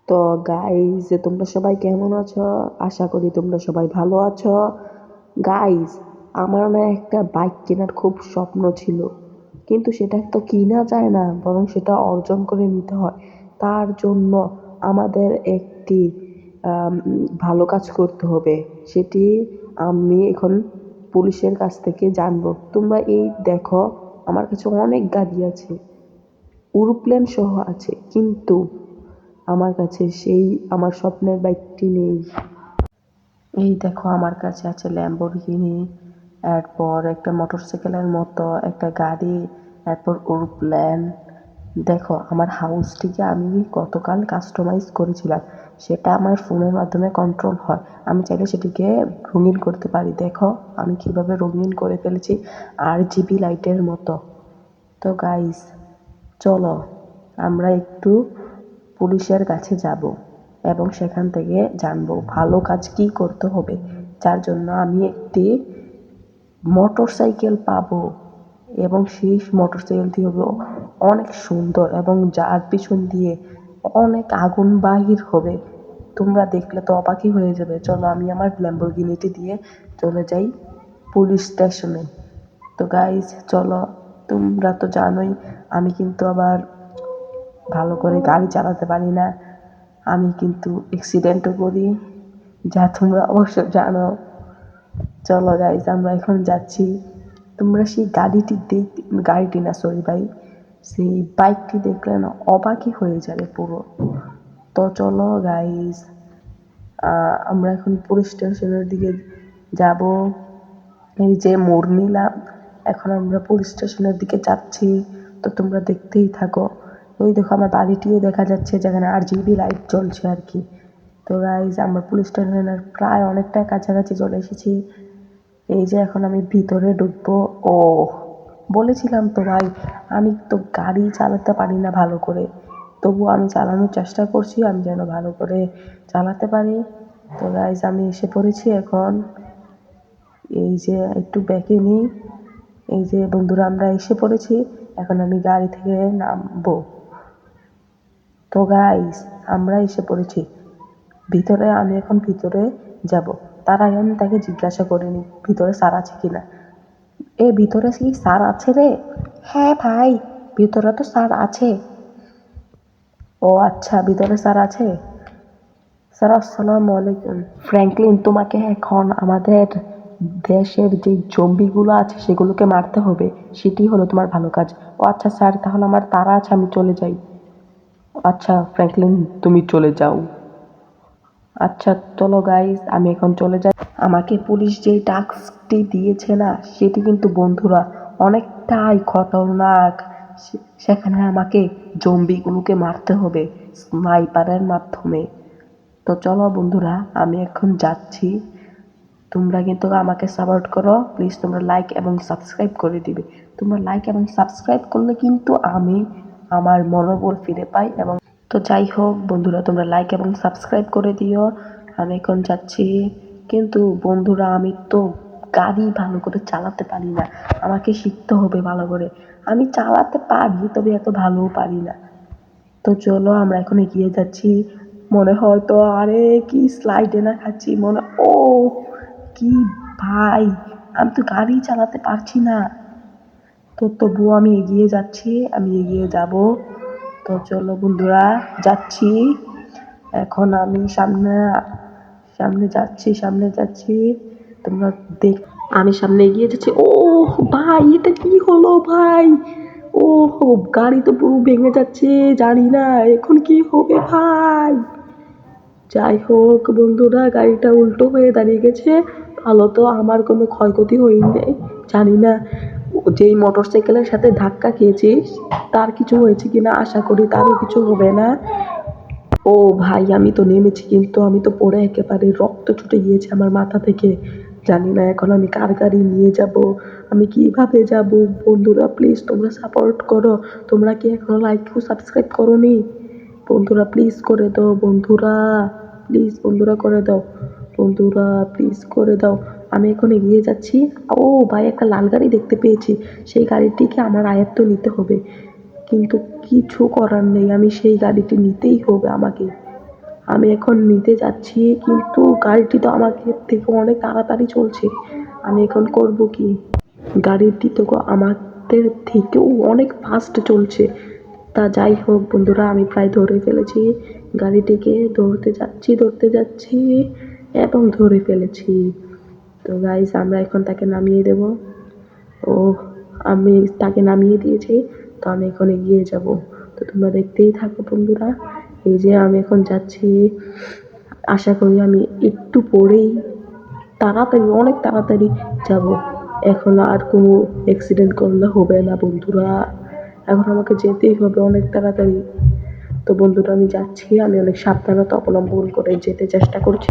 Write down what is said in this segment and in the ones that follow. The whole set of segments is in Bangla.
তো গাইজ, তোমরা সবাই কেমন আছো? আশা করি তোমরা সবাই ভালো আছো। গাইজ, আমার না একটা বাইক কেনার খুব স্বপ্ন ছিল, কিন্তু সেটা তো কিনা যায় না, বরং সেটা অর্জন করে নিতে হয়। তার জন্য আমাদের একটি ভালো কাজ করতে হবে। সেটি আমি এখন পুলিশের কাছ থেকে জানবো। তোমরা এই দেখো, আমার কাছে অনেক গাড়ি আছে, এরোপ্লেন সহ আছে, কিন্তু আমার কাছে সেই আমার স্বপ্নের বাইকটি নেই। এই দেখো, আমার কাছে আছে ল্যাম্বরগিনি, এরপর একটা মোটরসাইকেলের মতো একটা গাড়ি, এরপর এরোপ্লেন। দেখো, আমার হাউসটিকে আমি গতকাল কাস্টমাইজ করেছিলাম। সেটা আমার ফোনের মাধ্যমে কন্ট্রোল হয়। আমি চাইলে সেটিকে রঙিন করতে পারি। দেখো আমি কিভাবে রঙিন করে ফেলেছি, RGB লাইটের মতো। তো গাইস, চলো আমরা একটু পুলিশের কাছে যাব এবং সেখান থেকে জানবো ভালো কাজ কি করতে হবে, যার জন্য আমি একটি মোটরসাইকেল পাবো এবং সেই মোটরসাইকেলটি হবে অনেক সুন্দর এবং যার পিছন দিয়ে অনেক আগুন বাহির হবে। তোমরা দেখলে তো অবাকই হয়ে যাবে। চলো আমি আমার ল্যাম্বরগিনিটি দিয়ে চলে যাই পুলিশ স্টেশনে। তো গাইজ চলো, তোমরা তো জানোই আমি কিন্তু আবার ভালো করে গাড়ি চালাতে পারি না। আমি কিন্তু অ্যাক্সিডেন্টও করি, যা তোমরা অবশ্য জানো। চলো গাইজ, আমরা এখন যাচ্ছি। তোমরা সেই গাড়িটি না, সরি ভাই, সেই বাইকটি দেখলে না অবাকই হয়ে যাবে পুরো। তো চলো গাইজ, আমরা এখন পুলিশ স্টেশনের দিকে যাব। এই যে মোড় নিলাম, এখন আমরা পুলিশ স্টেশনের দিকে যাচ্ছি। তো তোমরা দেখতেই থাকো। ওই দেখো, আমার বাড়িটিও দেখা যাচ্ছে, যেখানে RGB লাইট জ্বলছে আর কি। তো গাইজ, আমরা পুলিশ স্টেশনের প্রায় অনেকটা কাছাকাছি চলে এসেছি। এই যে এখন আমি ভিতরে ঢুকবো। ও, বলেছিলাম তো ভাই, আমি তো গাড়ি চালাতে পারি না ভালো করে, তবুও আমি চালানোর চেষ্টা করছি, আমি যেন ভালো করে চালাতে পারি। তো গাইজ, আমি এসে পড়েছি এখন। এই যে একটু ব্যাকে নিই। এই যে বন্ধুরা, আমরা এসে পড়েছি। এখন আমি গাড়ি থেকে নামবো। তো গাইস, আমরা এসে পড়েছি ভিতরে। আমি এখন ভিতরে যাব। তার আগে আমি তাকে জিজ্ঞাসা করে নিই ভিতরে স্যার আছে কিনা। এ, ভিতরে কি স্যার আছে রে? হ্যাঁ ভাই, ভিতরে তো স্যার আছে। ও আচ্ছা, ভিতরে স্যার আছে। স্যার, আসসালামু আলাইকুম। ফ্র্যাঙ্কলিন, তোমাকে এখন আমাদের দেশের যে জম্বিগুলো আছে সেগুলোকে মারতে হবে, সেটি হলো তোমার ভালো কাজ। ও আচ্ছা স্যার, তাহলে আমার তাড়া আছে, আমি চলে যাই। আচ্ছা ফ্র্যাঙ্কলিন, তুমি চলে যাও। আচ্ছা চলো গাইস, আমি এখন চলে যাই। আমাকে পুলিশ যেই টাস্কটি দিয়েছে না, সেটি কিন্তু বন্ধুরা অনেকটাই খতরনাক। সেখানে আমাকে জম্বিগুলোকে মারতে হবে স্নাইপারের মাধ্যমে। তো চলো বন্ধুরা, আমি এখন যাচ্ছি। তোমরা কিন্তু আমাকে সাপোর্ট করো প্লিজ। তোমরা লাইক এবং সাবস্ক্রাইব করে দিবে। তোমরা লাইক এবং সাবস্ক্রাইব করলে কিন্তু আমি আমার মনোবল ফিরে পাই। এবং তো যাই হোক বন্ধুরা, তোমরা লাইক এবং সাবস্ক্রাইব করে দিও। আমি এখন যাচ্ছি। কিন্তু বন্ধুরা, আমি তো গাড়ি ভালো করে চালাতে পারি না, আমাকে শিখতে হবে ভালো করে। আমি চালাতে পারি, তবে এত ভালোও পারি না। তো চলো আমরা এখন এগিয়ে যাচ্ছি। মনে হয় তো, আরে কি স্লাইডে না খাচ্ছি মনে। ও কি ভাই, আমি তো গাড়ি চালাতে পারছি না। তো তবুও আমি এগিয়ে যাচ্ছি, আমি এগিয়ে যাব। তো চলো বন্ধুরা, যাচ্ছি। এখন আমি সামনে সামনে যাচ্ছি, সামনে যাচ্ছি। তোমরা দেখ, আমি সামনে এগিয়ে যাচ্ছি। ও ভাই, এটা কি হলো ভাই? ও, গাড়ি তো পুরো ভেঙে যাচ্ছে, জানি না এখন কি হবে ভাই। যাই হোক বন্ধুরা, গাড়িটা উল্টো হয়ে দাঁড়িয়ে গেছে। ভালো তো আমার কোনো ক্ষয়ক্ষতি হয়নি। জানি না যেই মোটরসাইকেলের সাথে ধাক্কা খেয়েছি তার কিছু হয়েছে কিনা, আশা করি তারও কিছু হবে না। ও ভাই, আমি তো নেমেছি, কিন্তু আমি তো পড়ে একেবারে রক্ত ছুটে গিয়েছে আমার মাথা থেকে। জানি না এখন আমি কার গাড়ি নিয়ে যাব, আমি কিভাবে যাব। বন্ধুরা প্লিজ তোমরা সাপোর্ট করো। তোমরা কি এখনো লাইক ও সাবস্ক্রাইব করোনি? বন্ধুরা প্লিজ করে দাও। বন্ধুরা প্লিজ, বন্ধুরা করে দাও। বন্ধুরা প্লিজ করে দাও। আমি এখন এগিয়ে যাচ্ছি। ও ভাই, একটা লাল গাড়ি দেখতে পেয়েছি। সেই গাড়িটিকে আমার আয়ত্ত নিতে হবে, কিন্তু কিছু করার নেই, আমি সেই গাড়িটি নিতেই হবে আমাকে। আমি এখন নিতে যাচ্ছি, কিন্তু গাড়িটি তো আমাকে থেকে অনেক তাড়াতাড়ি চলছে। আমি এখন করব কি? গাড়িটি তো আমাদের থেকেও অনেক ফাস্ট চলছে। তা যাই হোক বন্ধুরা, আমি প্রায় ধরে ফেলেছি গাড়িটিকে। ধরতে যাচ্ছি এবং ধরে ফেলেছি। তো গাইস, আমরা এখন তাকে নামিয়ে দেব। ও, আমি তাকে নামিয়ে দিয়েছি। তো আমি এখন এগিয়ে যাব। তো তোমরা দেখতেই থাকো বন্ধুরা। এই যে আমি এখন যাচ্ছি। আশা করি আমি একটু পরেই তাড়াতাড়ি, অনেক তাড়াতাড়ি যাব। এখন আর কোনো অ্যাক্সিডেন্ট করলে হবে না বন্ধুরা। এখন আমাকে যেতেই হবে অনেক তাড়াতাড়ি। তো বন্ধুরা, আমি যাচ্ছি। আমি অনেক সাবধানতা অবলম্বন করে যেতে চেষ্টা করছি।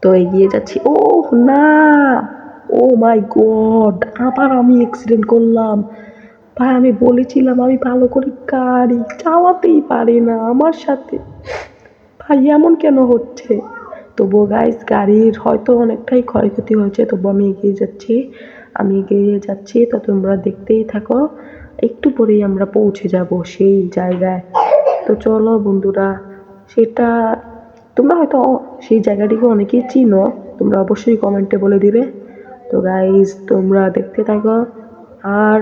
তো এগিয়ে যাচ্ছি। ওহ না! ও মাই গড! আবার আমি অ্যাক্সিডেন্ট করলাম। ভাই, আমি বলেছিলাম আমি ভালো করে গাড়ি চালাতেই পারি না। আমার সাথে ভাই এমন কেন হচ্ছে? তবুও গাইস, গাড়ির হয়তো অনেকটাই ক্ষয়ক্ষতি হয়েছে, তবু আমি এগিয়ে যাচ্ছি। তো তোমরা দেখতেই থাকো। একটু পরেই আমরা পৌঁছে যাব সেই জায়গায়। তো চলো বন্ধুরা, সেটা তোমরা হয়তো সেই জায়গাটিকে অনেকেই চিনো। তোমরা অবশ্যই কমেন্টে বলে দিবে। তো গাইস, তোমরা দেখতে থাকো। আর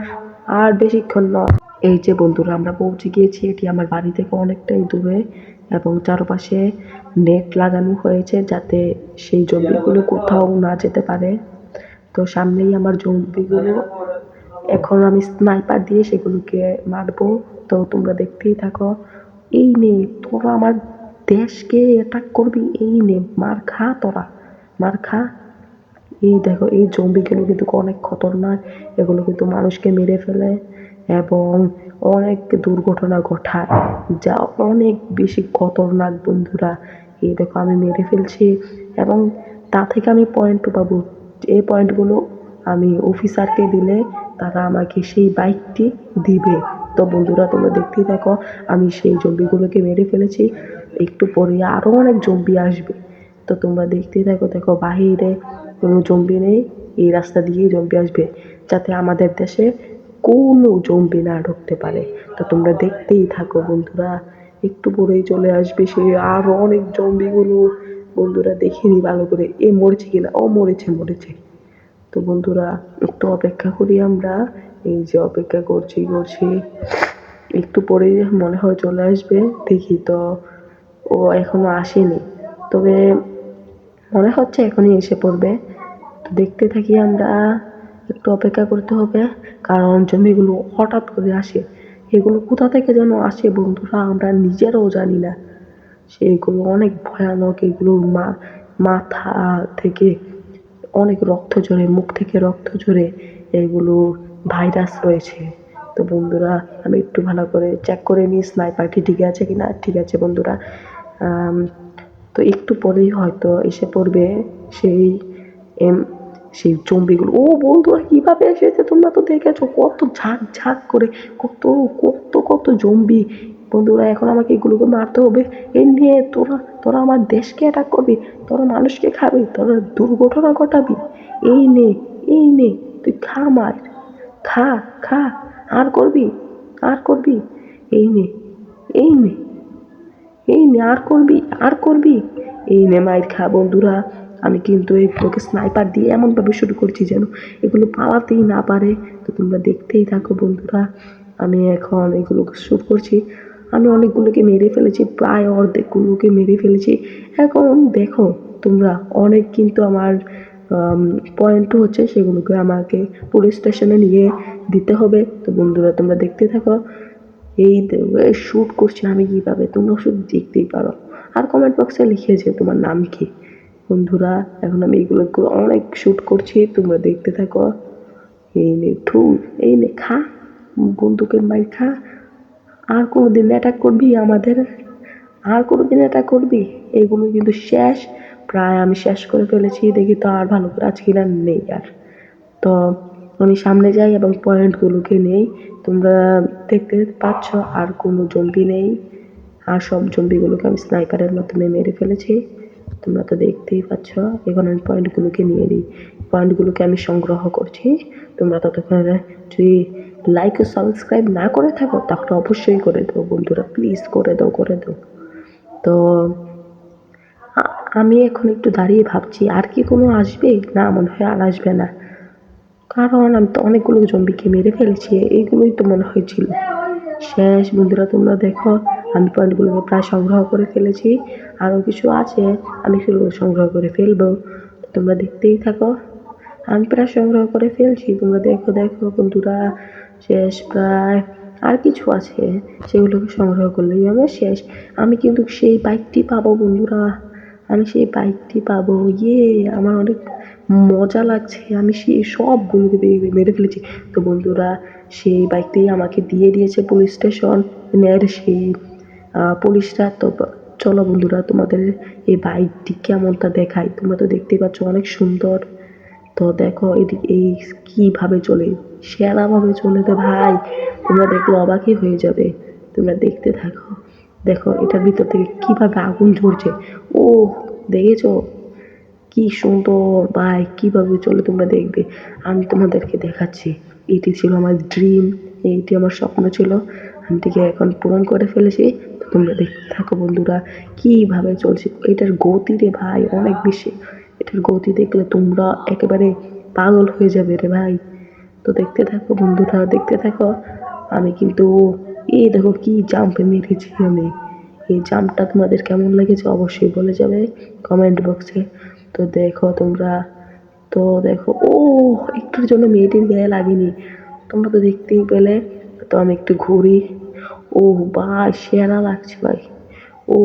আর বেশিক্ষণ নয়। এই যে বন্ধুরা, আমরা পৌঁছে গিয়েছি। এটি আমার বাড়ি থেকে অনেকটাই দূরে এবং চারপাশে নেট লাগানো হয়েছে যাতে সেই জম্বিগুলো কোথাও না যেতে পারে। তো সামনেই আমার জম্বিগুলো। এখন আমি স্নাইপার দিয়ে সেগুলোকে মারবো। তো তোমরা দেখতেই থাকো। এই নে, তোরা আমার দেশকে অ্যাটাক করবি, এই নে মার খা, তোরা মার খা। এই দেখো, এই জম্বিগুলো কিন্তু অনেক খতরনাক। এগুলো কিন্তু মানুষকে মেরে ফেলে এবং অনেক দুর্ঘটনা ঘটায়, যা অনেক বেশি খতরনাক বন্ধুরা। এই দেখো, আমি মেরে ফেলছি এবং তা থেকে আমি পয়েন্ট পাবো। এই পয়েন্টগুলো আমি অফিসারকে দিলে তারা আমাকে সেই বাইকটি দিবে। তো বন্ধুরা, তোমরা দেখতেই থাকো। আমি সেই জম্বিগুলোকে মেরে ফেলেছি। একটু পরে আরো অনেক জম্বি আসবে। তো তোমরা দেখতেই থাকো। দেখো, বাহিরে কোনো জম্বি নেই। এই রাস্তা দিয়েই জম্বি আসবে, যাতে আমাদের দেশে কোনো জম্বি না ঢুকতে পারে। তো তোমরা দেখতেই থাকো বন্ধুরা। একটু পরেই চলে আসবে সে আরো অনেক জম্বিগুলো। বন্ধুরা, দেখিনি ভালো করে এ মরেছে কিনা। ও মরেছে। তো বন্ধুরা, একটু অপেক্ষা করি আমরা। এই যে অপেক্ষা করছি, একটু পরেই মনে হয় চলে আসবে। দেখি তো, ও এখনো আসেনি, তবে মনে হচ্ছে এখনই এসে পড়বে। তো দেখতে থাকি আমরা। একটু অপেক্ষা করতে হবে, কারণ জমিগুলো হঠাৎ করে আসে। এগুলো কোথা থেকে যেন আসে বন্ধুরা, আমরা নিজেরাও জানি না। সেগুলো অনেক ভয়ানক। এগুলোর মাথা থেকে অনেক রক্ত ঝরে, মুখ থেকে রক্ত ঝরে। এগুলো ভাইরাস রয়েছে। তো বন্ধুরা, আমি একটু ভালো করে চেক করে নিই স্নাইপারটি ঠিক আছে কিনা। ঠিক আছে বন্ধুরা। আম, তো একটু পরেই হয়তো এসে পড়বে সেই এম সেই জম্বিগুলো। ও বন্ধুরা, কিভাবে এসেছে তোমরা তো দেখেছো, কত ঝাঁক করে, কত কত জম্বি। বন্ধুরা, এখন আমাকে এগুলোকে মারতে হবে। এই নিয়ে তোরা তোরা আমার দেশকে অ্যাটাক করবি, তোরা মানুষকে খাবি, তোরা দুর্ঘটনা ঘটাবি। এই নে, এই নে, তুই খা মার, খা খা। আর করবি, আর করবি। এই নে, এই নে, এই নে, আর করবি। এই নে মাইর খা বন্ধুরা। আমি কিন্তু এগুলোকে স্নাইপার দিয়ে এমনভাবে শুরু করছি যেন এগুলো পালাতেই না পারে। তো তোমরা দেখতেই থাকো বন্ধুরা। আমি এখন এগুলোকে শুট করছি। আমি অনেকগুলোকে মেরে ফেলেছি, প্রায় অর্ধেকগুলোকে মেরে ফেলেছি। এখন দেখো তোমরা, অনেক কিন্তু আমার পয়েন্টও হচ্ছে, সেগুলোকে আমাকে পুলিশ স্টেশনে নিয়ে দিতে হবে। তো বন্ধুরা, তোমরা দেখতে থাকো। এই শুট করছি আমি কিভাবে, তোমরা শুধু দেখতেই পারো। আর কমেন্ট বক্সে লিখে যে তোমার নাম কি। বন্ধুরা, এখন আমি এগুলো অনেক শুট করছি, তোমরা দেখতে থাকো। এই নে এই নে খা, বন্দুকের মাইর খা। আর কোনোদিন অ্যাটাক করবি আমাদের, আর কোনোদিন অ্যাটাক করবি। এগুলো কিন্তু শেষ, প্রায় আমি শেষ করে ফেলেছি। দেখি তো আর ভালো করে আজকে না নেই আর। তো আমি সামনে যাই এবং পয়েন্টগুলোকে নেই। তোমরা দেখতে পাচ্ছ আর কোনো জম্বি নেই। আর সব জম্বিগুলোকে আমি স্নাইপারের মাধ্যমে মেরে ফেলেছি। তোমরা তো দেখতেই পাচ্ছ। এখন আমি পয়েন্টগুলোকে নিয়ে নিই। পয়েন্টগুলোকে আমি সংগ্রহ করছি। তোমরা ততক্ষণে যদি লাইক ও সাবস্ক্রাইব না করে থাকো তাহলে অবশ্যই করে দাও বন্ধুরা, প্লিজ করে দাও। তো আমি এখন একটু দাঁড়িয়ে ভাবছি আর কি কোনো আসবে? না মনে হয় আর আসবে না। কারণ আমি তো অনেকগুলো জম্বিকে মেরে ফেলছি। এইগুলোই তো মনে হয় ছিল। শেষ বন্ধুরা তোমরা দেখো আমি পয়েন্টগুলোকে প্রায় সংগ্রহ করে ফেলেছি। আরো কিছু আছে আমি সেগুলো সংগ্রহ করে ফেলবো। তোমরা দেখতেই থাকো। আমি প্রায় সংগ্রহ করে ফেলছি। তোমরা দেখো দেখো বন্ধুরা শেষ প্রায়। আর কিছু আছে সেগুলোকে সংগ্রহ করলেই আমার শেষ। আমি কিন্তু সেই বাইকটি পাবো বন্ধুরা। আমি সেই বাইকটি পাবো। ইয়ে আমার অনেক মজা লাগছে। আমি সেই সবগুলোকে মেরে ফেলেছি। তো বন্ধুরা সেই বাইকটি আমাকে দিয়ে দিয়েছে পুলিশ স্টেশন এর সেই পুলিশরা। তো চলো বন্ধুরা তোমাদের এই বাইকটি কেমন তা দেখাই। তোমরা তো দেখতেই পাচ্ছ অনেক সুন্দর। তো দেখো এদিকে এই কিভাবে চলে, সেরা ভাবে চলে রে ভাই। তোমরা দেখলে অবাকই হয়ে যাবে। তোমরা দেখতে থাকো। দেখো এটার ভিতর থেকে কিভাবে আগুন ঝরছে। ও দেখেছো কি সুন্দর বাইক কিভাবে চলে তোমরা দেখবে। আমি তোমাদেরকে দেখাচ্ছি। এটি ছিল আমার ড্রিম, এইটি আমার স্বপ্ন ছিল। আমি এটিকে এখন পূরণ করে ফেলেছি। তো তোমরা দেখতে থাকো বন্ধুরা কিভাবে চলছে। এটার গতি রে ভাই অনেক বেশি। এটার গতি দেখলে তোমরা একেবারে পাগল হয়ে যাবে রে ভাই। তো দেখতে থাকো বন্ধুরা দেখতে থাকো। আমি কিন্তু এই দেখো কি জাম্পে মেরেছি আমি। এই জাম্পটা তোমাদের কেমন লেগেছে অবশ্যই বলে যাবে কমেন্ট বক্সে। তো দেখো তোমরা। তো দেখো ও একটুর জন্য মেয়েটির গায়ে লাগেনি। তোমরা তো দেখতেই পেলে। তো আমি একটু ঘুরি। ও ভাই সেরা লাগছে ভাই। ও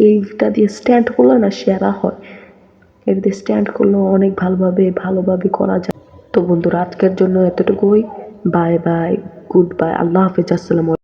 এইটা দিয়ে স্ট্যান্ড করলে না সেরা হয়। এটা দিয়ে স্ট্যান্ড করলেও অনেক ভালোভাবে করা যায়। তো বন্ধুরা আজকের জন্য এতটুকুই। বাই বাই, গুড বাই, আল্লাহ হাফেজ, আসসালামু আলাইকুম।